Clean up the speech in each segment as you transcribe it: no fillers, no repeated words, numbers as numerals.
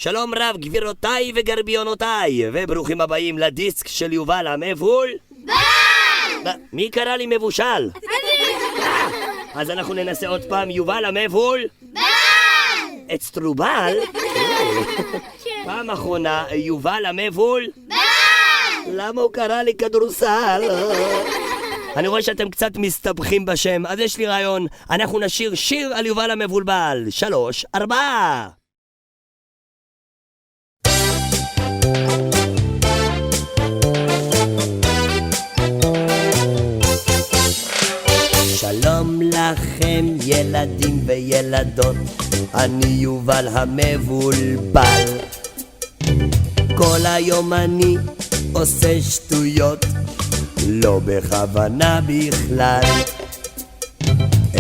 שלום רב גבירותיי וגרביונותיי, וברוכים הבאים לדיסק של יובל המבול. מי קרא לי מבושל? אז אנחנו ננסה עוד פעם. יובל המבול. אצטרובל? פעם אחרונה. יובל המבול. למה הוא קרא לי כדורסל? אני רואה שאתם קצת מסתבכים בשם, אז יש לי רעיון. אנחנו נשיר שיר על יובל המבולבל. 3, 4. שלום לכם ילדים וילדות, אני יובל המבולבל. כל היום אני עושה שטויות, לא בכוונה בכלל.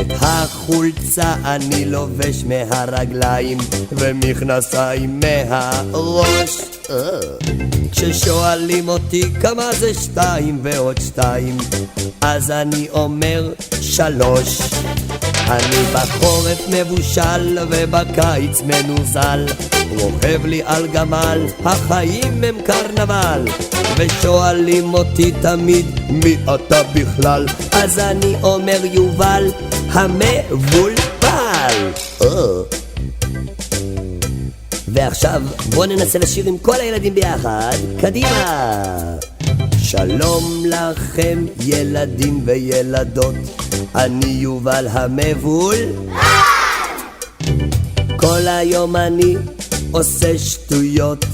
את החולצה אני לובש מהרגליים ומכנסיים מהראש. כששואלים אותי כמה זה 2 ועוד 2, אז אני אומר 3. אני בחורף מבושל ובקיץ מנוזל, רוכב לי על גמל, החיים הם קרנבל. ושואלים אותי תמיד מי אתה בכלל, אז אני אומר יובל המבולבל. ועכשיו בואו ננסה לשיר עם כל הילדים ביחד. קדימה. שלום לכם ילדים וילדות, אני יובל המבול. כל היום אני עושה שטויות,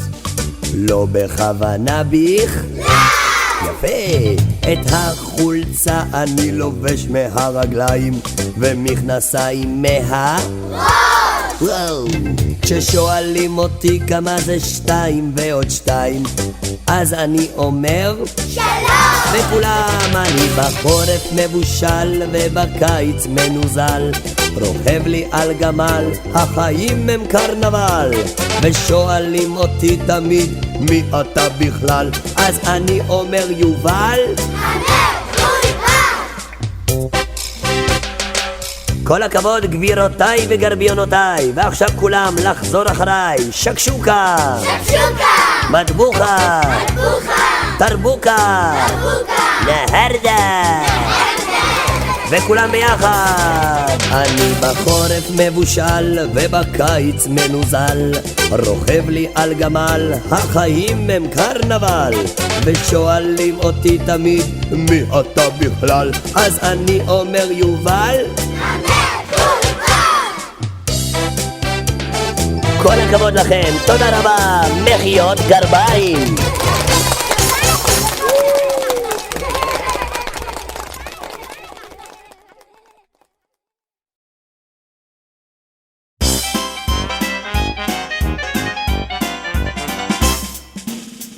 לא בכוונה בכלל. יפה. את החולצה אני לובש מהרגליים ומכנסיים מהראש. כששואלים אותי כמה זה 2 ועוד 2, אז אני אומר 3. וכולם אני בחורף מבושל ובקיץ מנוזל, רוכב לי על גמל, החיים הם קרנבל. ושואלים אותי תמיד מי אתה בכלל, אז אני אומר יובל כל הכבוד גבירותיי וגרביונותיי. ועכשיו כולם לחזור אחריי. שקשוקה, שקשוקה, מטבוחה, מטבוחה, תרבוקה, תרבוקה, נהרדה, וכולם ביחד. אני בחורף מבושל ובקיץ מנוזל, רוכב לי על גמל, החיים הם קרנבל. ושואלים אותי תמיד מי אתה בכלל, אז אני אומר יובל כל הכבוד לכם, תודה רבה, מחיאות גרביים.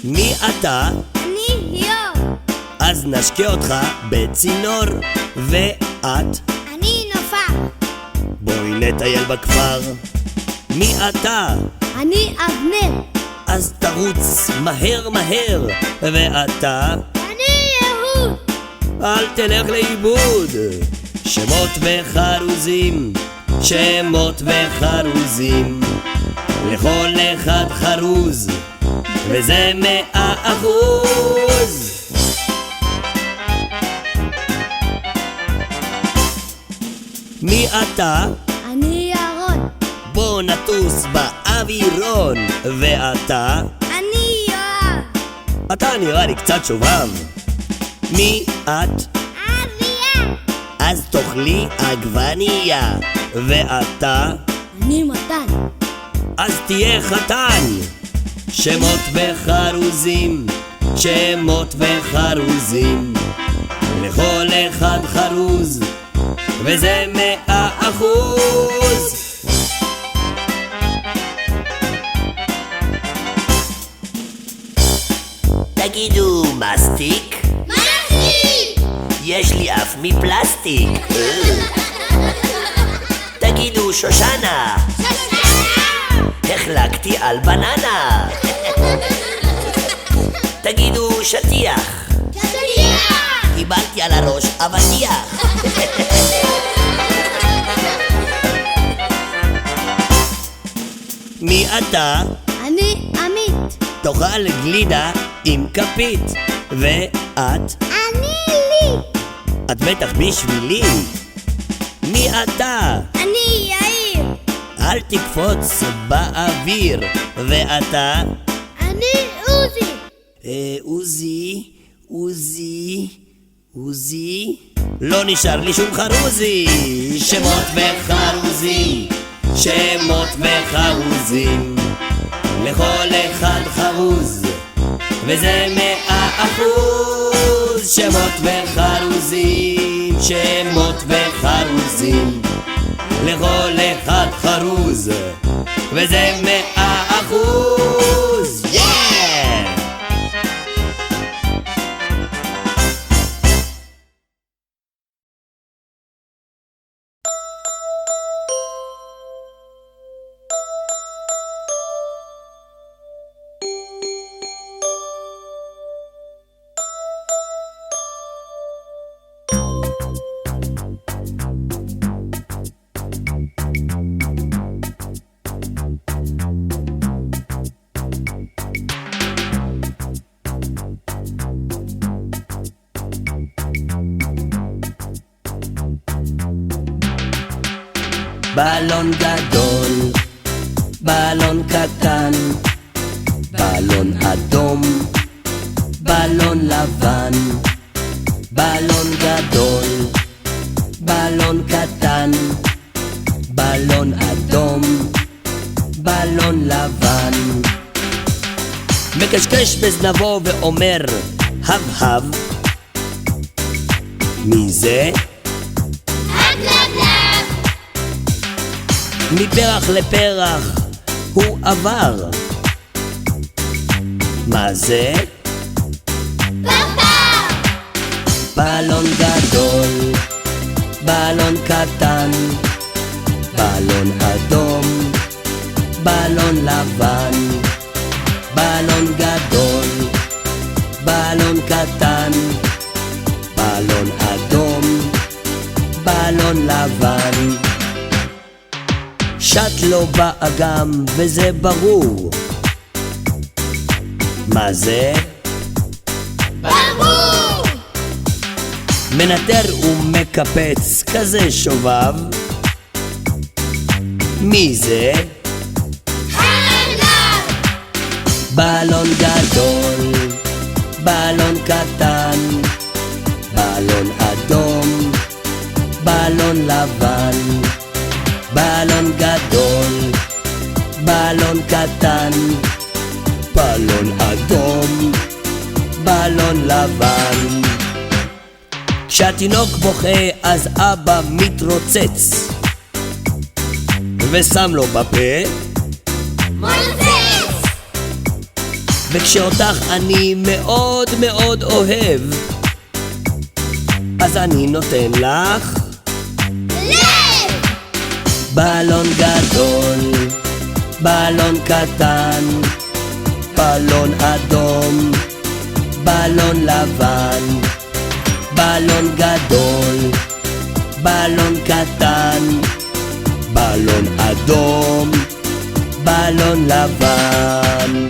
מי אתה? אני יו. אז נשקה אותך בצינור. ואת? אני נופה. בואי נטייל בכפר. מי אתה? אני אבנר. אז תרוץ מהר מהר. ואתה? אני יהוד. אל תלך לאיבוד. שמות וחרוזים, שמות וחרוזים, לכל אחד חרוז, וזה 100%. מי אתה? אני ירון. בוא נטוס באווירון. ואתה? אני יואב. אתה נראה לי קצת שובב. מי את? אביה. אז תאכלי עגבנייה. ואתה? אני מתן. אז תהיה חתן. שמות וחרוזים, שמות וחרוזים, לכל אחד חרוז, וזה 100%. תגידו מסטיק? מסטיק! יש לי אף מפלסטיק. תגידו שושנה? שושנה! החלקתי על בננה. תגידו שטיח? שטיח! קיבלתי על הראש אבטיח. מי אתה? אני עמית. תאכל גלידה עם כפית. ואת? אני לי. את בטח בשבילי. מי אתה? אני יאיר. אל תקפוץ באוויר. ואתה? אני עוזי. עוזי, לא נשאר לי שום חרוזי. שמות וחרוזים, שמות וחרוזים, לכל אחד חרוז, וזה 100%. שמות וחרוזים, שמות וחרוזים, לכל אחד חרוז, וזה 100%. בלון גדול, בלון קטן, בלון אדום, בלון לבן. בלון גדול, בלון קטן, בלון אדום, בלון לבן. מקשקש בזנבו ואומר הב הב. מי זה? מפרח לפרח הוא עבר. מה זה? בלון גדול, בלון קטן, בלון אדום, בלון לבן. בלון גדול, בלון קטן, בלון אדום, בלון לבן. שט לו באגם וזה ברור. מה זה? ברור. מנטר ומקפץ כזה שובב. מי זה? הארנב. בלון גדול, בלון קטן, בלון אדום, בלון לבן. בלון גדול, בלון קטן, בלון אדום, בלון לבן. כשהתינוק בוכה אז אבא מתרוצץ ושם לו בפה מולצץ. וכשאותך אני מאוד מאוד אוהב, אז אני נותן לך לב. בלון גדול, בלון קטן, בלון אדום, בלון לבן. בלון גדול, בלון קטן, בלון אדום, בלון לבן.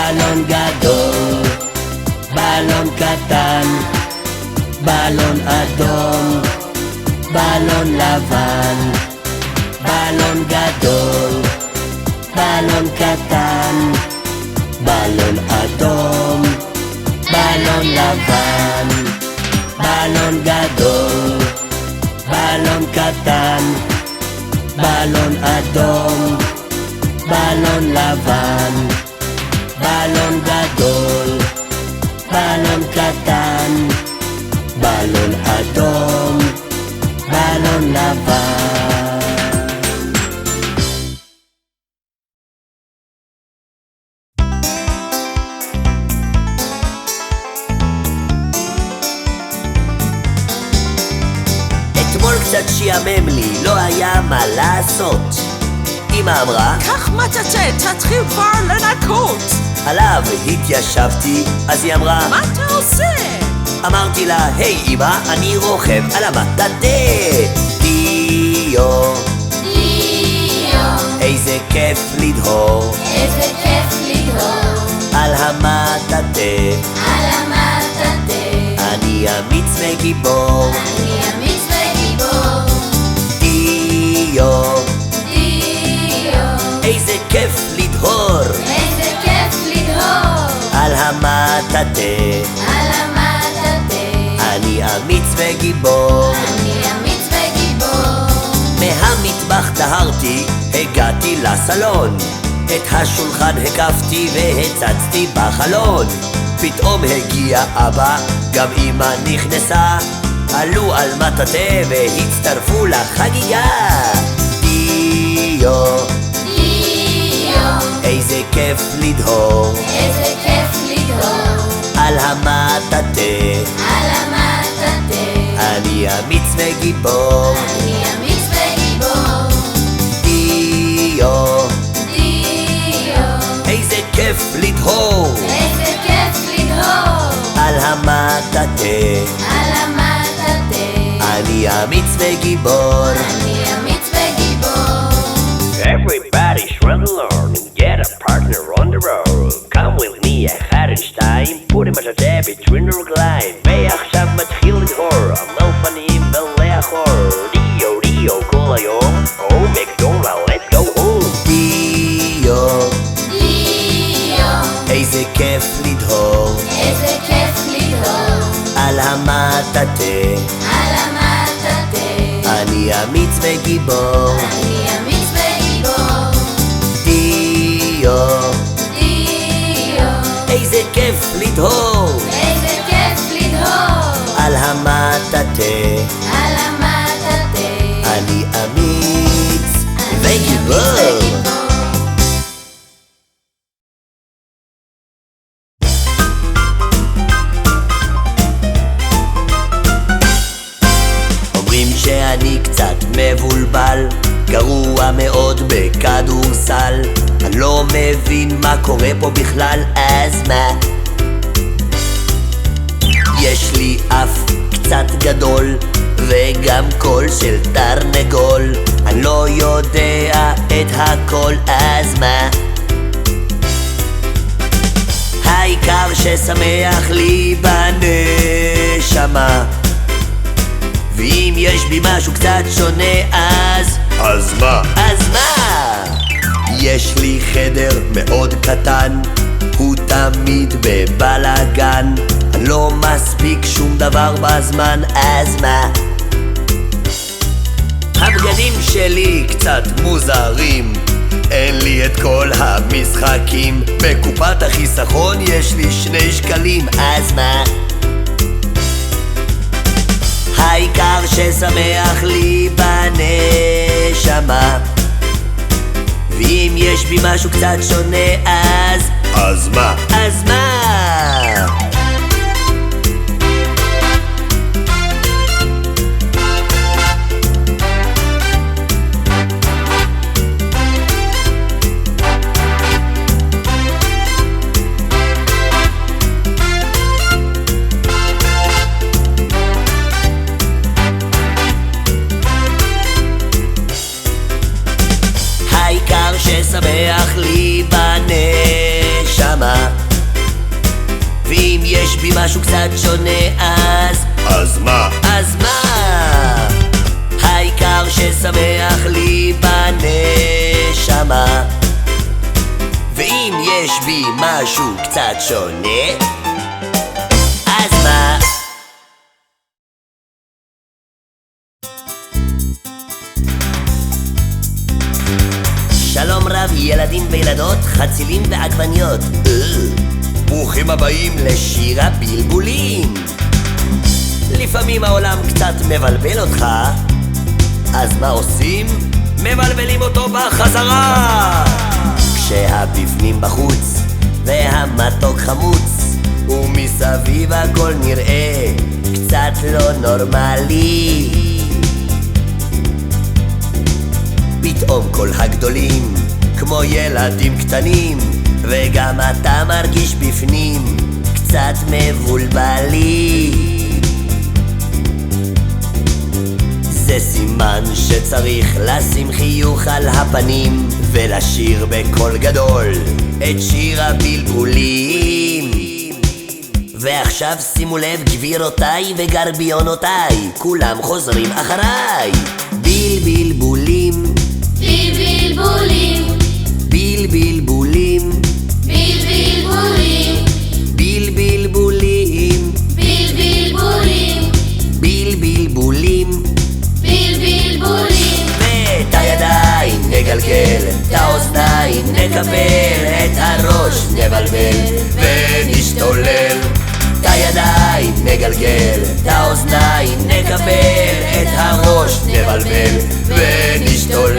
בלון גדול, בלון קטן, בלון אדום, בלון לבן. בלון גדול, בלון קטן, בלון אדום, בלון לבן. בלון גדול, בלון קטן, בלון אדום, בלון לבן. בלון גדול, בלון קטן, בלון אדום, בלון לבן. אתמול קצת שיאמם לי, לא היה מה לעשות. אמא אמרה, קח מטאטא, תתחיל כבר לנקות. עליו התיישבתי, אז היא אמרה, מה אתה עושה? אמרתי לה, היי אמא, אני רוכב על המטאטא. דיו, איזה כיף לדהור, איזה כיף לדהור על המטאטא. על המטאטא. אני אמיץ וגיבור. אני אמיץ וגיבור. דיו, איזה כיף לדהור, איזה כיף לדהור על המטאטא. על המטאטא. אני אמיץ וגיבור. אני אמיץ וגיבור. מהמטבח טהרתי, הגעתי לסלון, את השולחן הקפתי והצצתי בחלון. פתאום הגיע אבא, גם אמא נכנסה, עלו על מטאטא והצטרפו לחגיגה. דיו, איזה כיף לדהור, איזה כיף לדהור על המטאטא. על המטאטא. אני אמיץ וגיבור. אני אמיץ וגיבור. דיו, איזה כיף לדהור, איזה כיף לדהור על המטאטא. על המטאטא. אני אמיץ וגיבור. אני אמיץ וגיבור. Everybody shred along and get a partner on the road. Come with me, אחד ושתיים, פורים מטאטא between הרגליים. ועכשיו מתחיל לדהור, המלפנים ולאחור. דיו כל היום, oh McDonald, let's go home. דיו, איזה כיף לדהור, איזה כיף לדהור על המטאטא. על המטאטא. אני אמיץ וגיבור. אני אמיץ וגיבור. דיו, איזה כיף לדהור, איזה כיף לדהור על המטאטא. על המטאטא. אני אמיץ וגיבור. אומרים שאני קצת מבולבל, גרוע מאוד בכדורסל. אני לא מבין מה קורה פה בכלל, אז מה? יש לי אף קצת גדול וגם קול של תרנגול. אני לא יודע את הכל, אז מה? העיקר ששמח לי בנשמה, ואם יש בי משהו קצת שונה, אז מה? אז מה? יש לי חדר מאוד קטן, הוא תמיד בבלגן. אני לא מספיק שום דבר בזמן, אז מה? הבגדים שלי קצת מוזרים, אין לי את כל המשחקים. בקופת החיסכון יש לי 2 שקלים, אז מה? העיקר ששמח לי בנשמה, ואם יש בי משהו קצת שונה, אז מה? אז מה? העיקר ששמח לי בנשמה, ואם יש בי משהו קצת שונה, אז מה? אז מה? העיקר ששמח לי בנשמה, ואם יש בי משהו קצת שונה, אז מה? שלום רב ילדים וילדות, חצילים ועגבניות. ברוכים הבאים לשיר הבלבולים. לפעמים העולם קצת מבלבל אותך, אז מה עושים? מבלבלים אותו בחזרה. כשהבפנים בחוץ והמתוק חמוץ, ומסביב הכל נראה קצת לא נורמלי, פתאום כל הגדולים כמו ילדים קטנים, וגם אתה מרגיש בפנים קצת מבולבלים. זה סימן שצריך לשים חיוך על הפנים ולשיר בקול גדול את שיר הבלבולים. ועכשיו שימו לב גבירותיי וגרביונותיי, כולם חוזרים אחריי. בלבולים, בלבולים, בלבולים, בלבולים, בלבולים, בלבולים, בלבולים. בלבולים. ואת הידיים נגלגל, את האוזניים נקבל, את הראש נבלבל ונשתולל. את הידיים נגלגל, את האוזניים נקבל, את הראש נבלבל ונשתולל.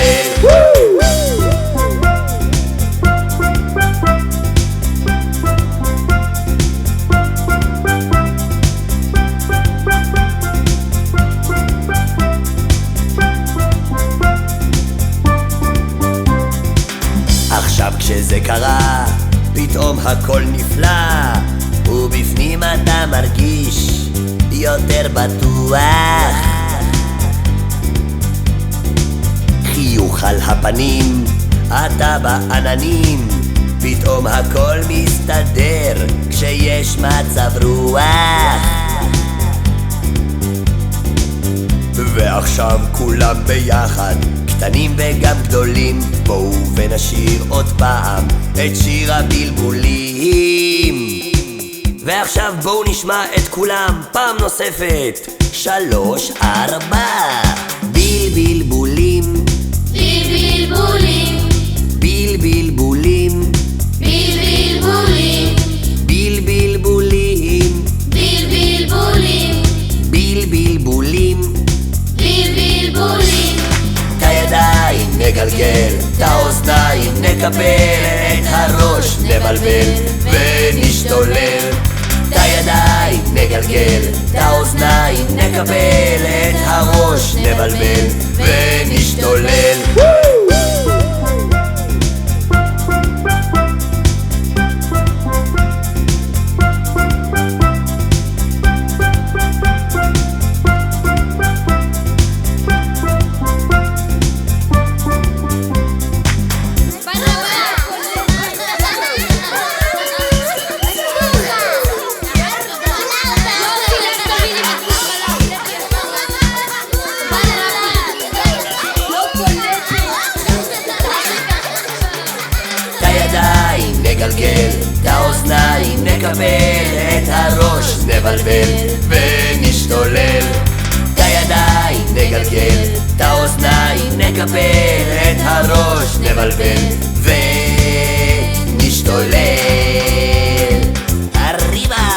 עכשיו כשזה קרה, פתאום הכל נפלא, ובפנים אתה מרגיש יותר בטוח. חיוך על הפנים, אתה בעננים, פתאום הכל מסתדר כשיש מצב רוח. ועכשיו כולם ביחד, קטנים וגם גדולים, בואו ונשיר עוד פעם את שיר הבלבולים. ועכשיו בואו נשמע את כולם פעם נוספת, 3, 4. בלבולים, בלבולים, בלבולים, בלבולים, בלבולים, בלבולים, בלבולים. בלבולים. את הידיים נגלגל, את האוזניים נקבל, את הראש נבלבל ונשתולל. את הידיים נגלגל, את האוזניים נקבל, את הראש נבלבל ונשתולל. נגלגל, את האוזניים נקבל, את הראש נבלבל ונשתולל. את הידיים נגלגל, את האוזניים נקבל, את הראש נבלבל ונשתולל. אריבה!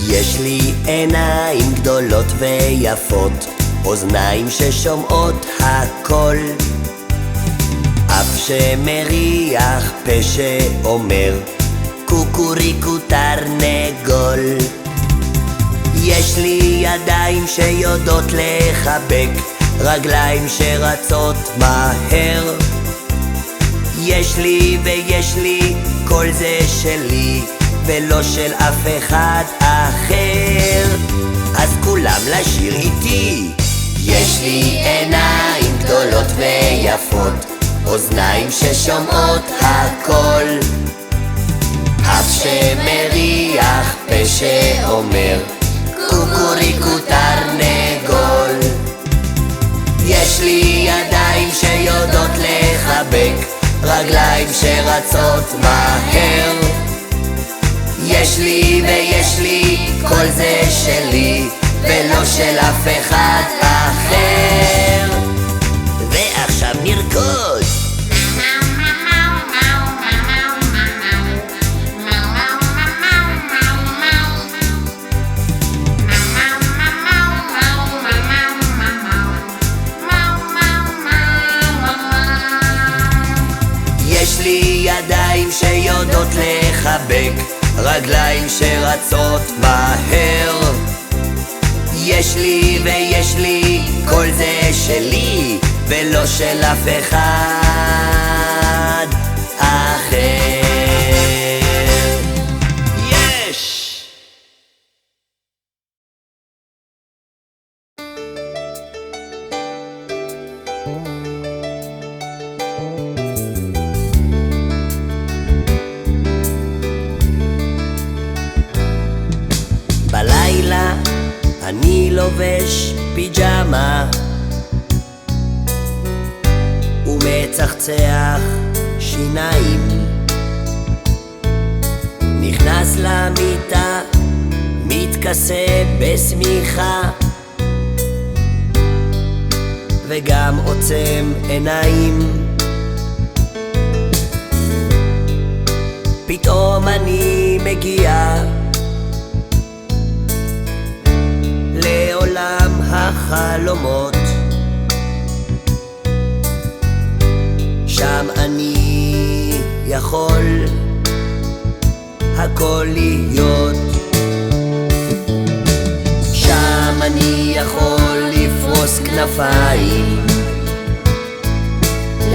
יש לי עיניים גדולות ויפות, אוזניים ששומעות הכל, אף שמריח, פה שאומר קוקוריקו תרנגול. יש לי ידיים שיודעות לחבק, רגליים שרצות מהר. יש לי ויש לי, כל זה שלי ולא של אף אחד אחר. אז כולם לשיר איתי. יש לי עיניים גדולות ויפות, אוזניים ששומעות הכל, אף שמריח, פה שאומר קוקוריקו תרנגול. יש לי ידיים שיודעות לחבק, רגליים שרצות מהר. יש לי ויש לי, כל זה שלי ולא של אף אחד אחר. ועכשיו נרקוד. יש לי לי ידיים שיודעות לחבק, רגליים שרצות מהר. יש לי ויש לי, כל זה שלי ולא של אף אחד אחר. יש! בלילה אני לובש פיג'מה ומצחצח שיניים, נכנס למיטה, מתכסה בשמיכה וגם עוצם עיניים. פתאום אני מגיע לעולם החלומות, שם אני יכול הכל להיות, שם אני יכול לפרוס כנפיים,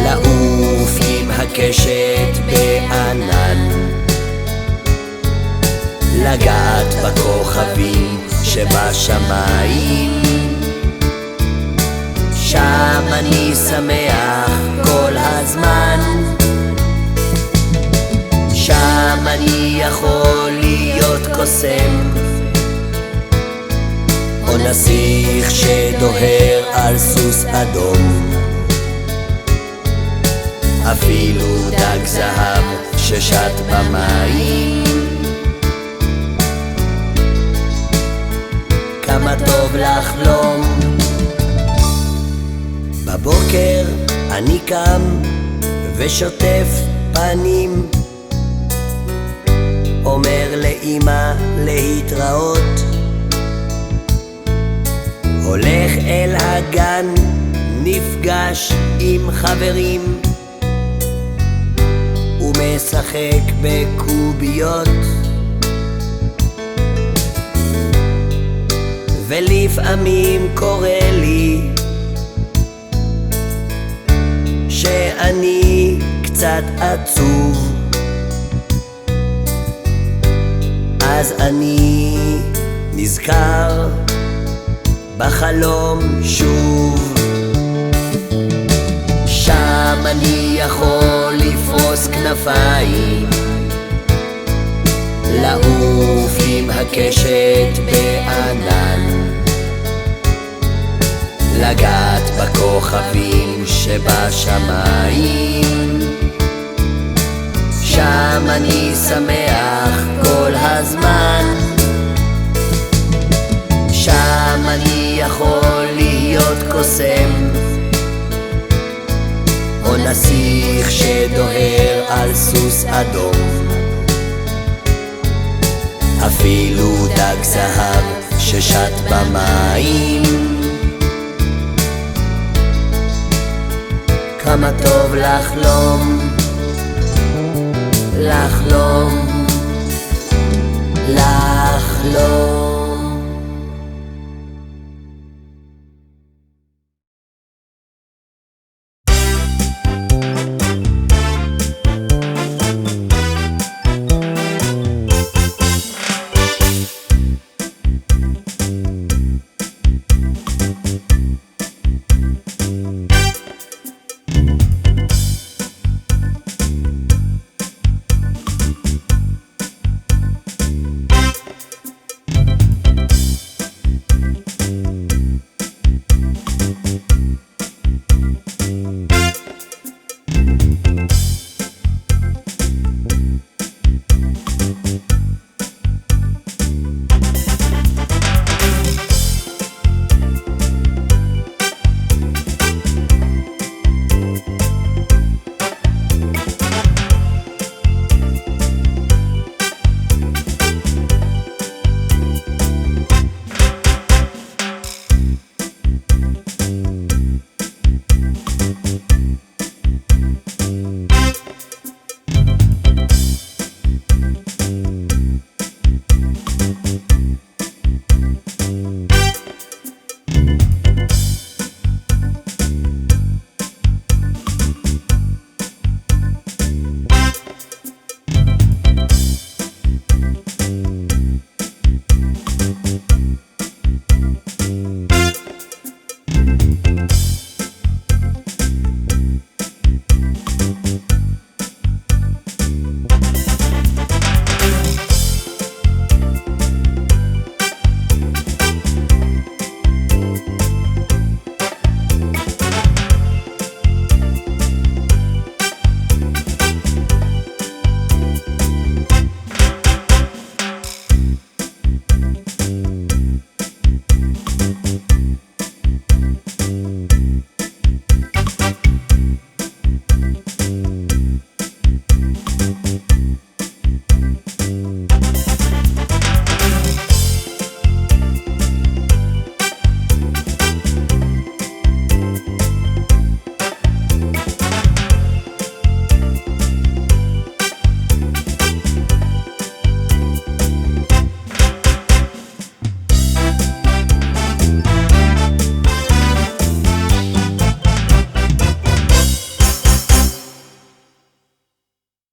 לעוף עם הקשת בענן, לגעת בכוכבים שבשמיים, שם אני שמח כל הזמן, שם אני יכול להיות קוסם או נסיך שדוהר על סוס אדום, אפילו דג זהב ששט במים. כמה טוב לחלום. בבוקר אני קם ושוטף פנים, אומר לאמא להתראות, הולך אל הגן, נפגש עם חברים ומשחק בקוביות, ולפעמים קורה לי שאני קצת עצוב, אז אני נזכר בחלום שוב, שם אני יכול לפרוס כנפיים, לעוף עם הקשת בענן, לגעת בכוכבים שבשמיים, שם אני שמח כל הזמן, שם אני יכול להיות קוסם או נסיך שדוהר על סוס אדום, אפילו דג זהב ששט במים. כמה טוב לחלום.